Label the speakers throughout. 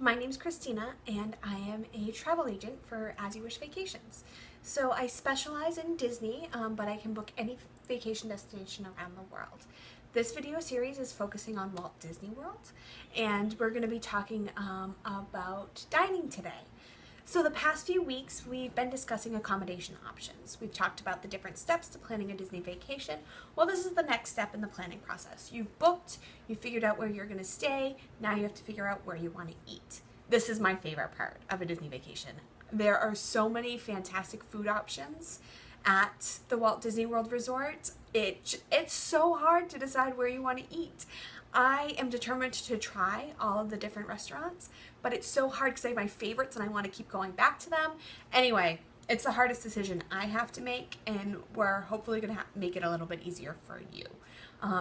Speaker 1: My name's Christina and I am a travel agent for As You Wish Vacations. So I specialize in Disney, but I can book any vacation destination around the world. This video series is focusing on Walt Disney World, and we're going to be talking about dining today. So the past few weeks we've been discussing accommodation options. We've talked about the different steps to planning a Disney vacation. Well, this is the next step in the planning process. You've booked, you figured out where you're going to stay, now you have to figure out where you want to eat. This is my favorite part of a Disney vacation. There are so many fantastic food options at the Walt Disney World Resort. It's so hard to decide where you want to eat. I am determined to try all of the different restaurants, but it's so hard because I have my favorites and I want to keep going back to them. Anyway, it's the hardest decision I have to make, and we're hopefully going to make it a little bit easier for you.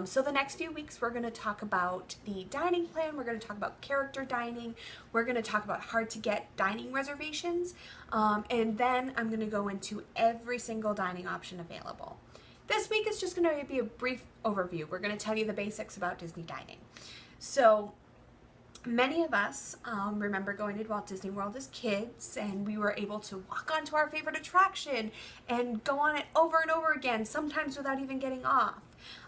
Speaker 1: So the next few weeks we're going to talk about the dining plan, we're going to talk about character dining, we're going to talk about hard to get dining reservations, and then I'm going to go into every single dining option available. This week is just going to be a brief overview. We're going to tell you the basics about Disney dining. So many of us remember going to Walt Disney World as kids, and we were able to walk onto our favorite attraction and go on it over and over again, sometimes without even getting off.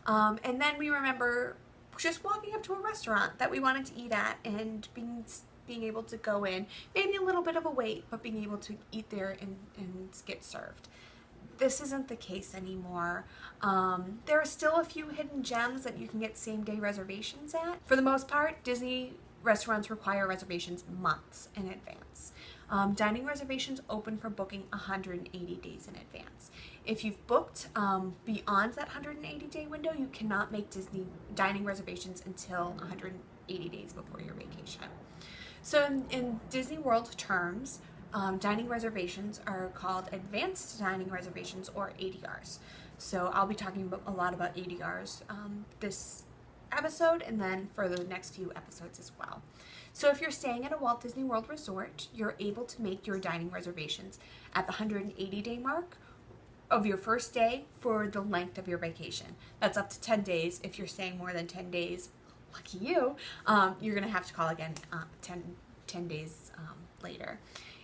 Speaker 1: And then we remember just walking up to a restaurant that we wanted to eat at and being able to go in, maybe a little bit of a wait, but being able to eat there and get served. This isn't the case anymore. There are still a few hidden gems that you can get same-day reservations at. For the most part, Disney restaurants require reservations months in advance. Dining reservations open for booking 180 days in advance. If you've booked beyond that 180-day window, you cannot make Disney dining reservations until 180 days before your vacation. So in Disney World terms, dining reservations are called advanced dining reservations, or ADRs. So I'll be talking a lot about ADRs this episode and then for the next few episodes as well. So if you're staying at a Walt Disney World resort, you're able to make your dining reservations at the 180-day mark of your first day for the length of your vacation. That's up to 10 days. If you're staying more than 10 days, lucky you, you're going to have to call again 10 days later.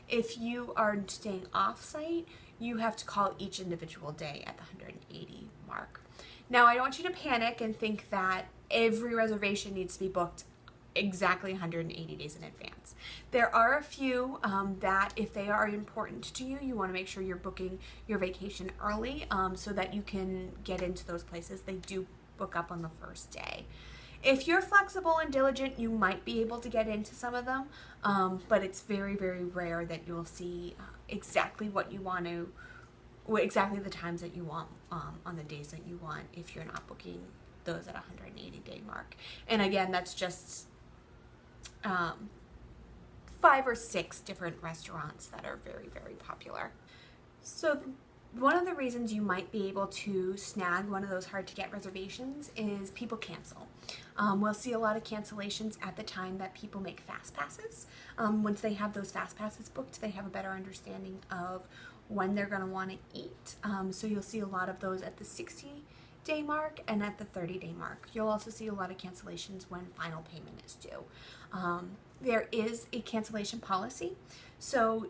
Speaker 1: If you are staying off-site, you have to call each individual day at the 180 mark. Now, I don't want you to panic and think that every reservation needs to be booked exactly 180 days in advance. There are a few that if they are important to you, you want to make sure you're booking your vacation early so that you can get into those places. They do book up on the first day. If you're flexible and diligent, you might be able to get into some of them, but it's very, very rare that you'll see exactly what you want to, exactly the times that you want on the days that you want if you're not booking those at a 180-day mark. And again, that's just 5 or 6 different restaurants that are very, very popular. So one of the reasons you might be able to snag one of those hard to get reservations is people cancel. We'll see a lot of cancellations at the time that people make fast passes. Once they have those fast passes booked, they have a better understanding of when they're going to want to eat. So you'll see a lot of those at the 60-day mark and at the 30-day mark. You'll also see a lot of cancellations when final payment is due. There is a cancellation policy. So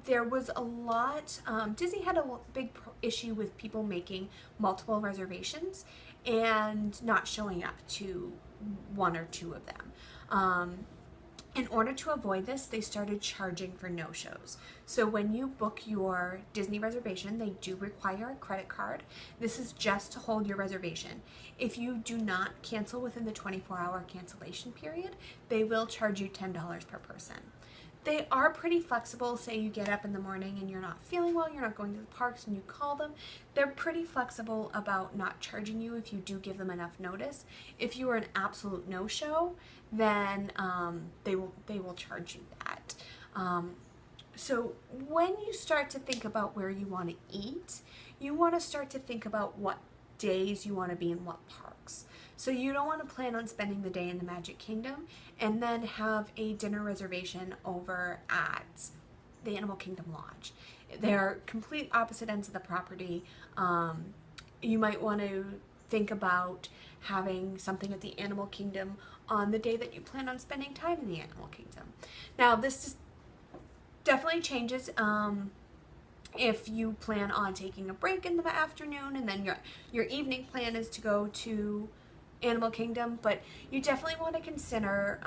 Speaker 1: there was a lot, Disney had a big issue with people making multiple reservations and not showing up to 1 or 2 of them. In order to avoid this, they started charging for no-shows. So when you book your Disney reservation, they do require a credit card. This is just to hold your reservation. If you do not cancel within the 24-hour cancellation period, they will charge you $10 per person. They are pretty flexible. Say you get up in the morning and you're not feeling well, you're not going to the parks, and you call them. They're pretty flexible about not charging you if you do give them enough notice. If you are an absolute no-show, then they will charge you that. So when you start to think about where you want to eat, you want to start to think about what days you want to be in what parks. So you don't want to plan on spending the day in the Magic Kingdom and then have a dinner reservation over at the Animal Kingdom Lodge. They're complete opposite ends of the property. You might want to think about having something at the Animal Kingdom on the day that you plan on spending time in the Animal Kingdom. Now this definitely changes if you plan on taking a break in the afternoon and then your evening plan is to go to Animal Kingdom, but you definitely want to consider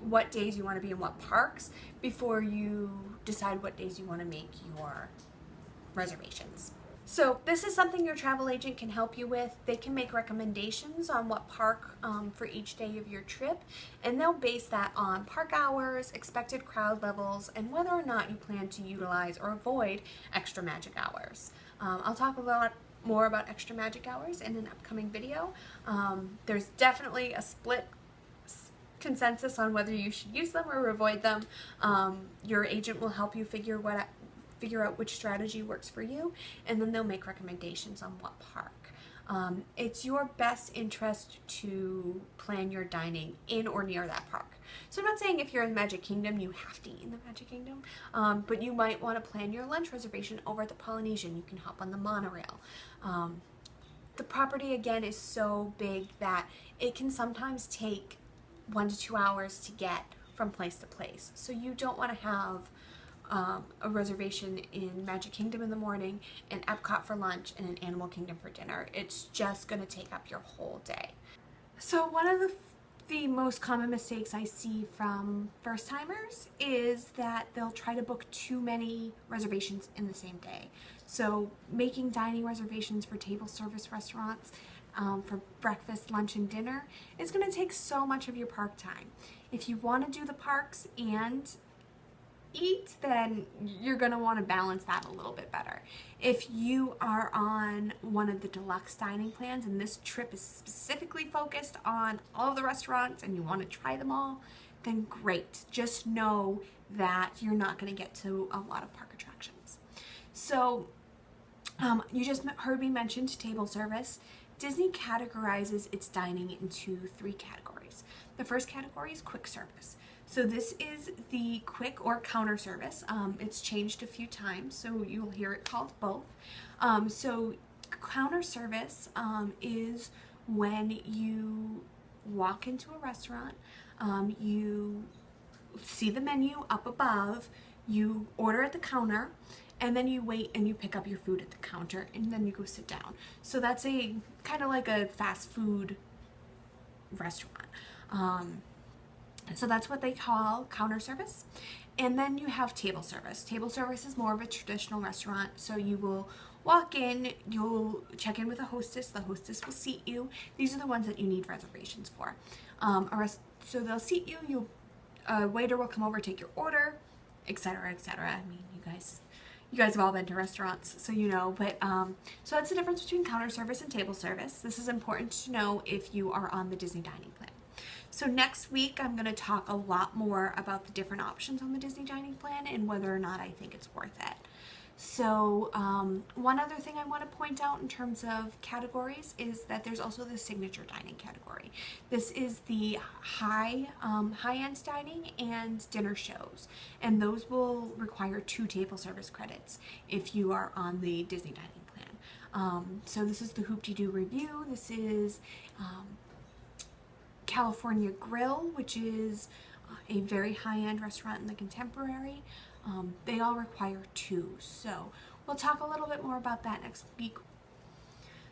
Speaker 1: what days you want to be in what parks before you decide what days you want to make your reservations. So this is something your travel agent can help you with. They can make recommendations on what park for each day of your trip, and they'll base that on park hours, expected crowd levels, and whether or not you plan to utilize or avoid extra magic hours. I'll talk a lot more about extra magic hours in an upcoming video. There's definitely a split consensus on whether you should use them or avoid them. Your agent will help you figure out which strategy works for you, and then they'll make recommendations on what park. It's your best interest to plan your dining in or near that park. So I'm not saying if you're in Magic Kingdom you have to eat in the Magic Kingdom, but you might want to plan your lunch reservation over at the Polynesian. You can hop on the monorail. The property again is so big that it can sometimes take 1 to 2 hours to get from place to place. So you don't want to have a reservation in Magic Kingdom in the morning, and Epcot for lunch, and an Animal Kingdom for dinner. It's just going to take up your whole day. So one of the most common mistakes I see from first timers is that they'll try to book too many reservations in the same day. So making dining reservations for table service restaurants for breakfast, lunch, and dinner is going to take so much of your park time. If you want to do the parks and eat, then you're going to want to balance that a little bit better. If you are on one of the deluxe dining plans and this trip is specifically focused on all of the restaurants and you want to try them all, then great. Just know that you're not going to get to a lot of park attractions. So you just heard me mention table service. Disney categorizes its dining into 3 categories. The first category is quick service. So this is the quick or counter service. It's changed a few times, so you'll hear it called both. So counter service is when you walk into a restaurant, you see the menu up above, you order at the counter, and then you wait and you pick up your food at the counter, and then you go sit down. So that's a kind of like a fast food restaurant. So that's what they call counter service. And then you have table service. Table service is more of a traditional restaurant. So you will walk in, you'll check in with a hostess. The hostess will seat you. These are the ones that you need reservations for. So they'll seat you. A waiter will come over, take your order, etc., etc. I mean, you guys have all been to restaurants, so you know. But so that's the difference between counter service and table service. This is important to know if you are on the Disney dining plan. So next week, I'm going to talk a lot more about the different options on the Disney dining plan and whether or not I think it's worth it. So one other thing I want to point out in terms of categories is that there's also the signature dining category. This is the high-end dining and dinner shows, and those will require 2 table service credits if you are on the Disney dining plan. So this is the Hoop-Dee-Doo Review. This is California Grill, which is a very high-end restaurant in the Contemporary. They all require 2, so we'll talk a little bit more about that next week.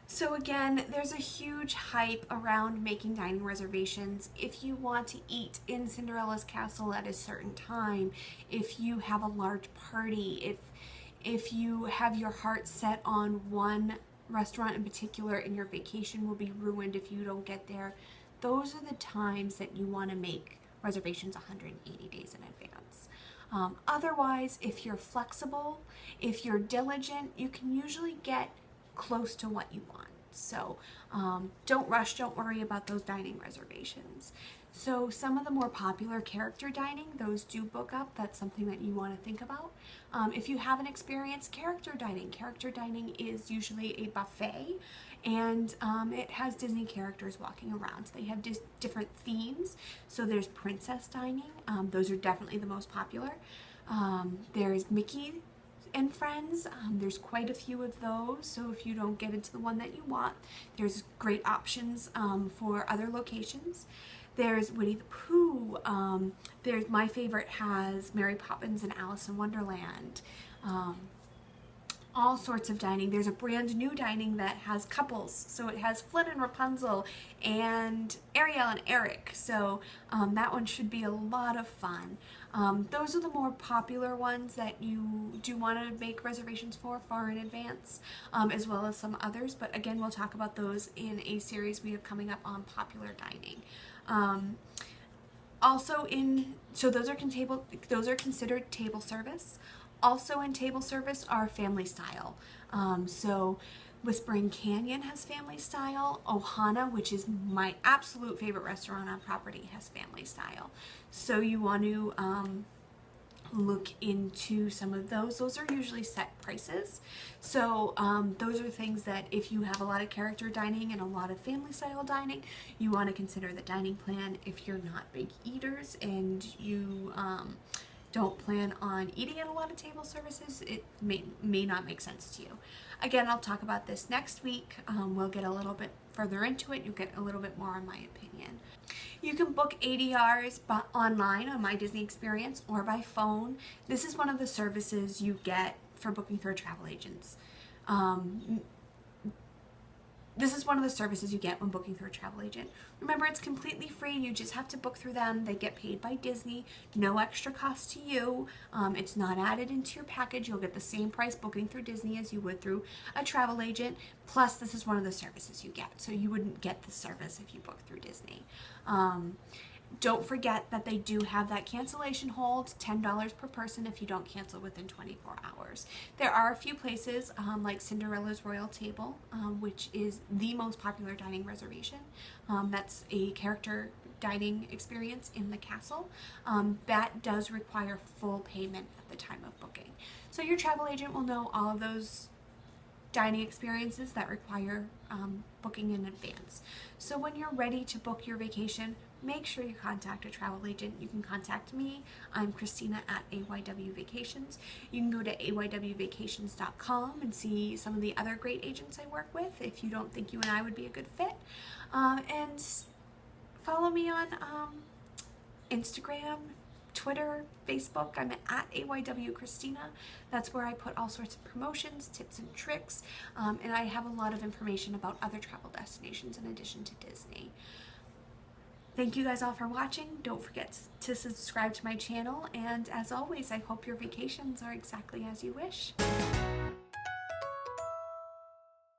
Speaker 1: So again, there's a huge hype around making dining reservations. If you want to eat in Cinderella's castle at a certain time, if you have a large party, if you have your heart set on one restaurant in particular and your vacation will be ruined if you don't get there, those are the times that you want to make reservations 180 days in advance. Otherwise, if you're flexible, if you're diligent, you can usually get close to what you want. So don't rush, don't worry about those dining reservations. So some of the more popular character dining, those do book up. That's something that you want to think about. If you haven't experienced character dining is usually a buffet, and it has Disney characters walking around. So they have different themes. So there's princess dining. Those are definitely the most popular. There's Mickey and Friends. There's quite a few of those. So if you don't get into the one that you want, there's great options for other locations. There's Winnie the Pooh. There's, my favorite has Mary Poppins and Alice in Wonderland. All sorts of dining. There's a brand new dining that has couples, so it has Flynn and Rapunzel and Ariel and Eric, so that one should be a lot of fun. Those are the more popular ones that you do want to make reservations for far in advance, as well as some others, but again, we'll talk about those in a series we have coming up on popular dining. So those are considered table service. Also in table service are family style. So Whispering Canyon has family style. Ohana, which is my absolute favorite restaurant on property, has family style. So you want to look into some of those. Those are usually set prices. So those are things that if you have a lot of character dining and a lot of family style dining, you want to consider the dining plan. If you're not big eaters and you don't plan on eating at a lot of table services, it may not make sense to you. Again, I'll talk about this next week. We'll get a little bit further into it. You'll get a little bit more on my opinion. You can book ADRs online on My Disney Experience or by phone. This is one of the services you get for booking through travel agents. This is one of the services you get when booking through a travel agent. Remember, it's completely free. You just have to book through them. They get paid by Disney. No extra cost to you. It's not added into your package. You'll get the same price booking through Disney as you would through a travel agent. Plus, this is one of the services you get. So you wouldn't get the service if you book through Disney. Don't forget that they do have that cancellation hold, $10 per person if you don't cancel within 24 hours. There are a few places like Cinderella's Royal Table, which is the most popular dining reservation. That's a character dining experience in the castle. That does require full payment at the time of booking. So your travel agent will know all of those dining experiences that require booking in advance. So when you're ready to book your vacation, make sure you contact a travel agent. You can contact me. I'm Christina at AYW Vacations. You can go to aywvacations.com and see some of the other great agents I work with if you don't think you and I would be a good fit. And follow me on Instagram, Twitter, Facebook. I'm at AYW Christina. That's where I put all sorts of promotions, tips and tricks, and I have a lot of information about other travel destinations in addition to Disney. Thank you guys all for watching. Don't forget to subscribe to my channel, and as always, I hope your vacations are exactly as you wish.